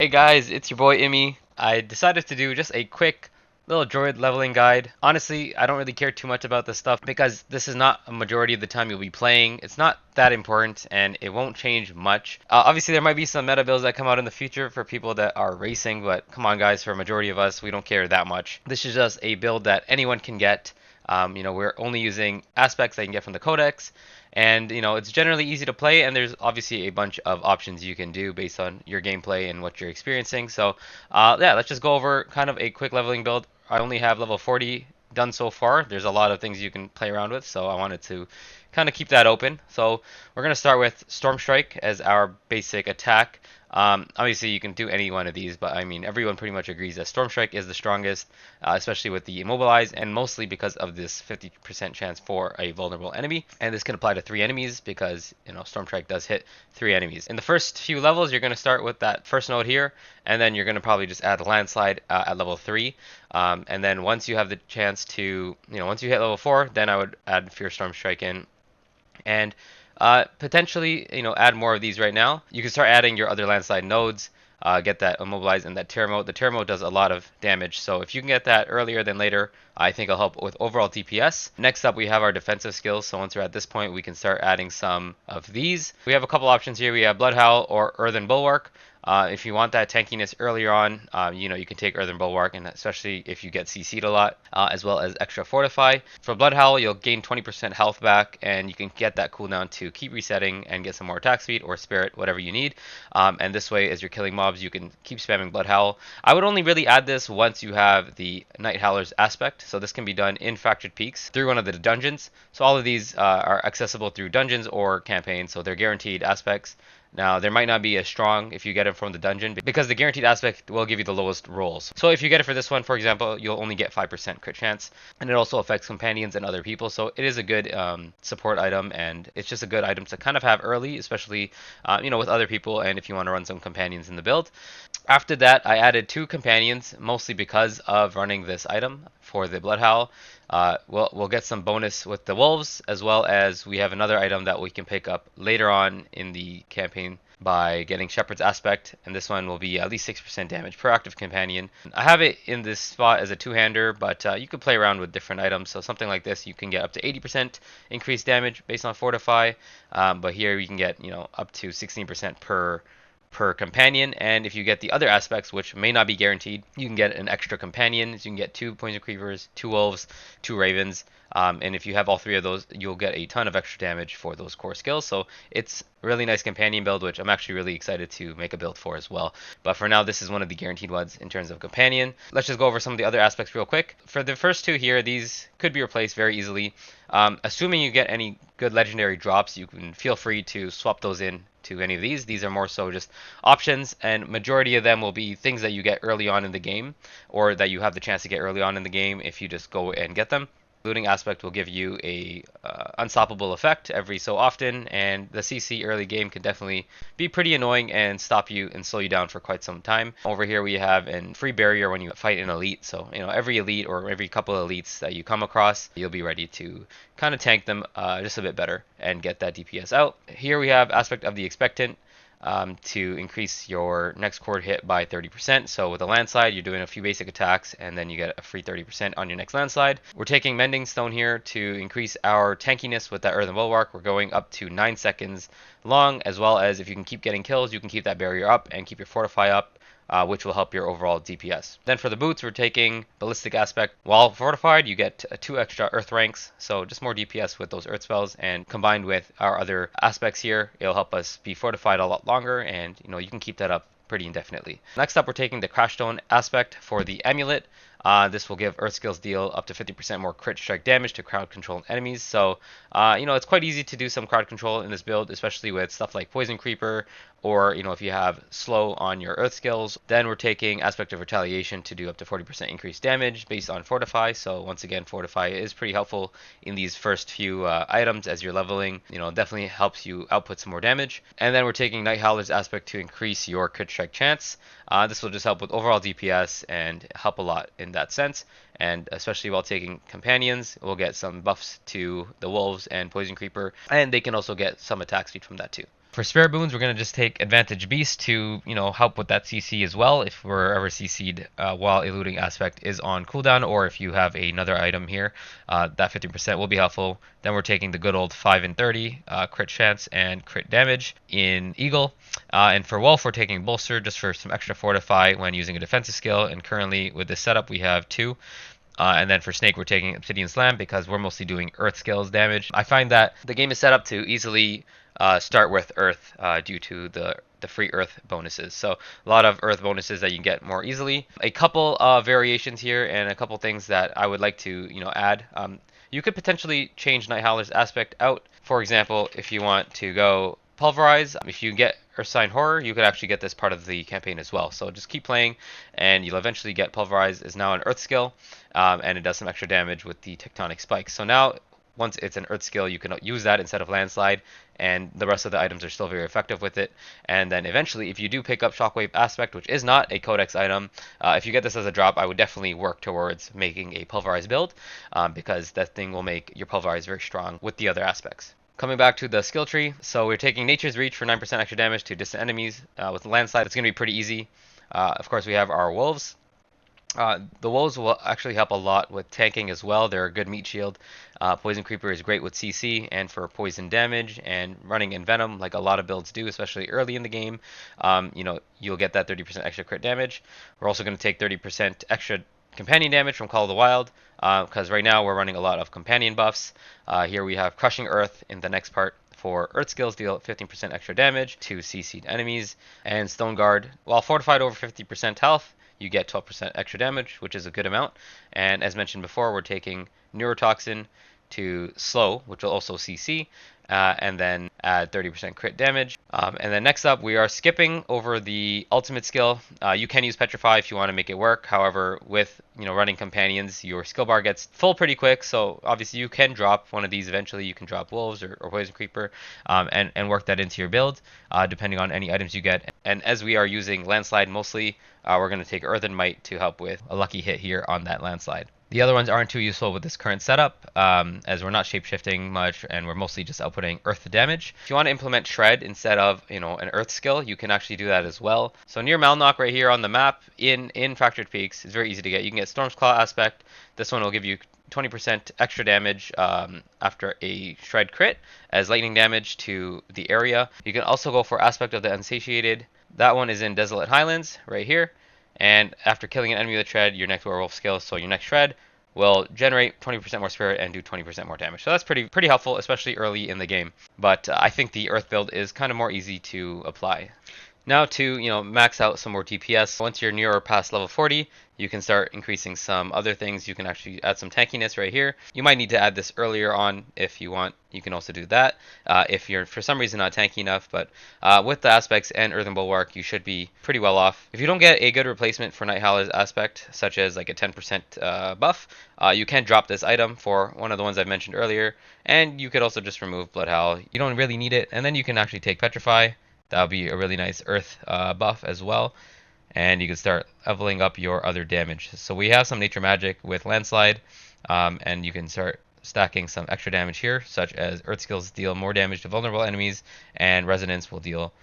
Hey guys, it's your boy Immy. I decided to do just a quick little Druid leveling guide. Honestly, I don't really care too much about this stuff because this is not a majority of the time you'll be playing. It's not that important and it won't change much. Obviously, there might be some meta builds that come out in the future for people that are racing, but come on guys, for a majority of us, we don't care that much. This is just a build that anyone can get. We're only using aspects that you can get from the codex, and it's generally easy to play, and there's obviously a bunch of options you can do based on your gameplay and what you're experiencing. So yeah, let's just go over kind of a quick leveling build. I only have level 40 done so far. There's a lot of things you can play around with, so I wanted to kind of keep that open. So we're going to start with Storm Strike as our basic attack. Obviously, you can do any one of these, but I mean, everyone pretty much agrees that Storm Strike is the strongest, especially with the immobilize, and mostly because of this 50% chance for a vulnerable enemy. And this can apply to 3 enemies because, Storm Strike does hit 3 enemies. In the first few levels, you're going to start with that first node here, and then you're going to probably just add the landslide at level 3. And then once you have the chance to, once you hit level 4, then I would add Fear Storm Strike in. And potentially, add more of these right now. You can start adding your other landslide nodes, get that immobilized and that tear mode. The tear mode does a lot of damage, so if you can get that earlier than later, I think it'll help with overall DPS. Next up, we have our defensive skills. So once we're at this point, we can start adding some of these. We have a couple options here. We have Blood Howl or Earthen Bulwark. If you want that tankiness earlier on, you can take Earthen Bulwark, and especially if you get CC'd a lot, as well as extra Fortify. For Blood Howl, you'll gain 20% health back, and you can get that cooldown to keep resetting and get some more attack speed or spirit, whatever you need. And this way, as you're killing mobs, you can keep spamming Blood Howl. I would only really add this once you have the Night Howler's aspect, so this can be done in Fractured Peaks through one of the dungeons. So all of these are accessible through dungeons or campaigns, so they're guaranteed aspects. Now, there might not be as strong if you get it from the dungeon because the guaranteed aspect will give you the lowest rolls. So if you get it for this one, for example, you'll only get 5% crit chance, and it also affects companions and other people. So it is a good support item, and it's just a good item to kind of have early, especially with other people, and if you want to run some companions in the build. After that, I added 2 companions, mostly because of running this item for the Blood Howl. We'll get some bonus with the wolves, as well as we have another item that we can pick up later on in the campaign by getting Shepherd's Aspect, and this one will be at least 6% damage per active companion. I have it in this spot as a 2-hander, but you could play around with different items. So something like this, you can get up to 80% increased damage based on Fortify, but here you can get up to 16% per companion, and if you get the other aspects, which may not be guaranteed, you can get an extra companion. So you can get 2 poison creepers, 2 wolves, 2 ravens, and if you have all 3 of those, you'll get a ton of extra damage for those core skills. So it's a really nice companion build, which I'm actually really excited to make a build for as well. But for now, this is one of the guaranteed ones in terms of companion. Let's just go over some of the other aspects real quick. For the first 2 here, these could be replaced very easily. Assuming you get any good legendary drops, you can feel free to swap those in to any of these. These are more so just options, and majority of them will be things that you get early on in the game, or that you have the chance to get early on in the game if you just go and get them. Looting aspect will give you a unstoppable effect every so often, and the CC early game can definitely be pretty annoying and stop you and slow you down for quite some time. Over here we have a free barrier when you fight an elite, so every elite or every couple of elites that you come across, you'll be ready to kind of tank them just a bit better and get that DPS out. Here we have aspect of the expectant. To increase your next chord hit by 30%. So with a landslide, you're doing a few basic attacks, and then you get a free 30% on your next landslide. We're taking Mending Stone here to increase our tankiness with that Earthen Bulwark. We're going up to 9 seconds long, as well as if you can keep getting kills, you can keep that barrier up and keep your Fortify up. Which will help your overall DPS. Then for the boots, we're taking Ballistic Aspect. While fortified, you get 2 extra Earth ranks, so just more DPS with those Earth spells, and combined with our other aspects here, it'll help us be fortified a lot longer, and you can keep that up pretty indefinitely. Next up, we're taking the Crash Stone aspect for the Amulet. This will give Earth Skills deal up to 50% more crit strike damage to crowd control enemies. So, it's quite easy to do some crowd control in this build, especially with stuff like Poison Creeper, or, if you have slow on your Earth Skills. Then we're taking Aspect of Retaliation to do up to 40% increased damage based on Fortify. So once again, Fortify is pretty helpful in these first few items as you're leveling. Definitely helps you output some more damage. And then we're taking Night Howler's Aspect to increase your crit strike chance. This will just help with overall DPS and help a lot in that sense. And especially while taking companions, we'll get some buffs to the wolves and poison creeper, and they can also get some attack speed from that too. For spirit boons, we're going to just take advantage beast to, help with that CC as well if we're ever CC'd while eluding aspect is on cooldown, or if you have another item here, that 50% will be helpful. Then we're taking the good old 5 and 30 crit chance and crit damage in Eagle. And for Wolf, we're taking bolster just for some extra fortify when using a defensive skill. And currently with this setup, we have 2. And then for Snake, we're taking Obsidian Slam because we're mostly doing Earth skills damage. I find that the game is set up to easily start with Earth due to the free Earth bonuses. So a lot of Earth bonuses that you can get more easily. A couple of variations here and a couple things that I would like to add. You could potentially change Night Howler's aspect out. For example, if you want to go pulverize, if you get Earthsign Horror, you could actually get this part of the campaign as well. So just keep playing and you'll eventually get pulverize is now an Earth skill, and it does some extra damage with the tectonic spikes. So now once it's an Earth skill, you can use that instead of landslide, and the rest of the items are still very effective with it. And then eventually, if you do pick up Shockwave Aspect, which is not a codex item, if you get this as a drop, I would definitely work towards making a pulverize build, because that thing will make your pulverize very strong with the other aspects. Coming back to the skill tree, so we're taking Nature's Reach for 9% extra damage to distant enemies. With the landslide, it's going to be pretty easy. Of course, we have our wolves. The wolves will actually help a lot with tanking as well. They're a good meat shield. Poison Creeper is great with CC and for poison damage, and running in Venom like a lot of builds do, especially early in the game. You'll get that 30% extra crit damage. We're also going to take 30% extra companion damage from Call of the Wild, because right now we're running a lot of companion buffs. Here we have Crushing Earth in the next part. For Earth skills, deal 15% extra damage to CC'd enemies. And Stone Guard, while fortified over 50% health, you get 12% extra damage, which is a good amount. And as mentioned before, we're taking Neurotoxin to slow, which will also CC, and then add 30% crit damage. And then next up, we are skipping over the ultimate skill. You can use Petrify if you want to make it work. However, with running companions, your skill bar gets full pretty quick. So obviously you can drop one of these eventually. You can drop Wolves or Poison Creeper, and work that into your build, depending on any items you get. And as we are using Landslide mostly, we're going to take Earthen Might to help with a lucky hit here on that Landslide. The other ones aren't too useful with this current setup, as we're not shapeshifting much and we're mostly just outputting Earth damage. If you want to implement Shred instead of an Earth skill, you can actually do that as well. So near Malnock right here on the map in Fractured Peaks, it's very easy to get. You can get Storm's Claw Aspect. This one will give you 20% extra damage after a Shred crit as lightning damage to the area. You can also go for Aspect of the Unsatiated. That one is in Desolate Highlands right here. And after killing an enemy with a Shred, your next werewolf skill, so your next Shred, will generate 20% more spirit and do 20% more damage. So that's pretty helpful, especially early in the game. But I think the Earth build is kind of more easy to apply. Now to max out some more DPS. Once you're near or past level 40, you can start increasing some other things. You can actually add some tankiness right here. You might need to add this earlier on if you want. You can also do that if you're for some reason not tanky enough. But with the aspects and Earthen Bulwark, you should be pretty well off. If you don't get a good replacement for Night Howler's aspect, such as like a 10% buff, you can drop this item for one of the ones I mentioned earlier. And you could also just remove Blood Howl. You don't really need it. And then you can actually take Petrify. That'll be a really nice Earth buff as well. And you can start leveling up your other damage. So we have some Nature Magic with Landslide, and you can start stacking some extra damage here, such as Earth skills deal more damage to vulnerable enemies, and Resonance will deal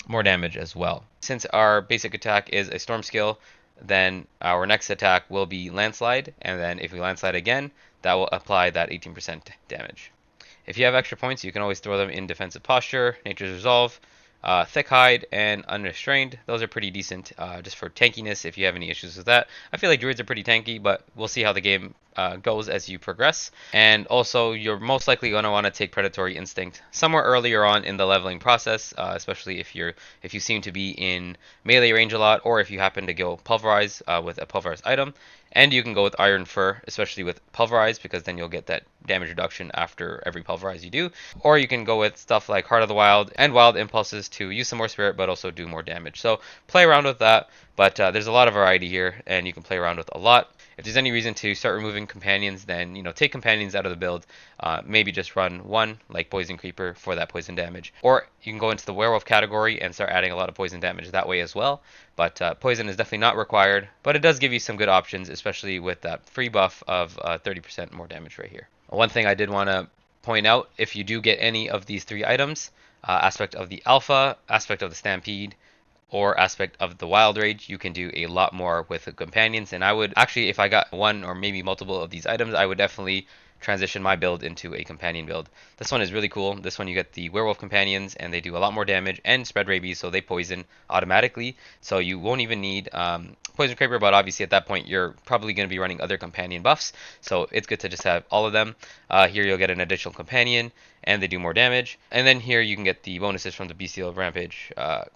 more damage as well. Since our basic attack is a Storm skill, then our next attack will be Landslide, and then if we Landslide again, that will apply that 18% damage. If you have extra points, you can always throw them in Defensive Posture, Nature's Resolve, Thick Hide, and Unrestrained. Those are pretty decent just for tankiness if you have any issues with that. I feel like Druids are pretty tanky, but we'll see how the game goes as you progress. And also, you're most likely going to want to take Predatory Instinct somewhere earlier on in the leveling process, especially if you seem to be in melee range a lot, or if you happen to go Pulverize with a Pulverize item. And you can go with Iron Fur, especially with Pulverize, because then you'll get that damage reduction after every Pulverize you do. Or you can go with stuff like Heart of the Wild and Wild Impulses to use some more spirit, but also do more damage. So play around with that, but there's a lot of variety here, and you can play around with a lot. If there's any reason to start removing companions, then take companions out of the build. Maybe just run one, like Poison Creeper, for that poison damage. Or you can go into the werewolf category and start adding a lot of poison damage that way as well. But poison is definitely not required, but it does give you some good options, especially with that free buff of 30% more damage right here. One thing I did want to point out, if you do get any of these 3 items, aspect of the Alpha, aspect of the Stampede, or aspect of the Wild Rage, you can do a lot more with the companions. And I would actually, if I got one or maybe multiple of these items, I would definitely transition my build into a companion build. This one is really cool. This one you get the werewolf companions and they do a lot more damage and spread rabies, so they poison automatically. So you won't even need poison creeper, but obviously at that point you're probably going to be running other companion buffs. So it's good to just have all of them. Here you'll get an additional companion and they do more damage. And then here you can get the bonuses from the Bestial Rampage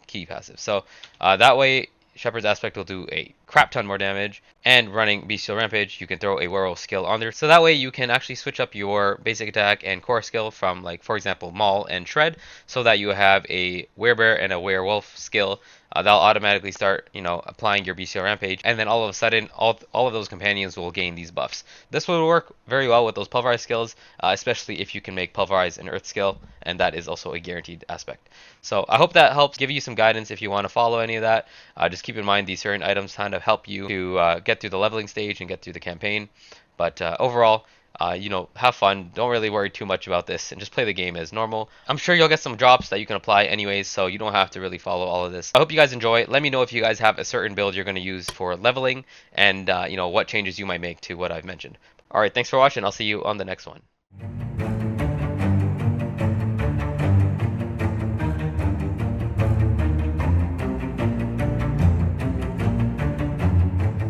key passive. So that way Shepherd's Aspect will do a crap ton more damage, and running Bestial Rampage, you can throw a Werewolf skill on there. So that way you can actually switch up your basic attack and core skill from, like, for example, Maul and Shred, so that you have a Werebear and a Werewolf skill. That'll automatically start, applying your Bestial Rampage, and then all of a sudden, all of those companions will gain these buffs. This will work very well with those Pulverize skills, especially if you can make Pulverize an Earth skill, and that is also a guaranteed aspect. So I hope that helps give you some guidance if you want to follow any of that. Just keep in mind these certain items kind of help you to get through the leveling stage and get through the campaign. But overall, have fun. Don't really worry too much about this and just play the game as normal. I'm sure you'll get some drops that you can apply anyways, so you don't have to really follow all of this. I hope you guys enjoy. Let me know if you guys have a certain build you're going to use for leveling and, what changes you might make to what I've mentioned. All right, thanks for watching. I'll see you on the next one.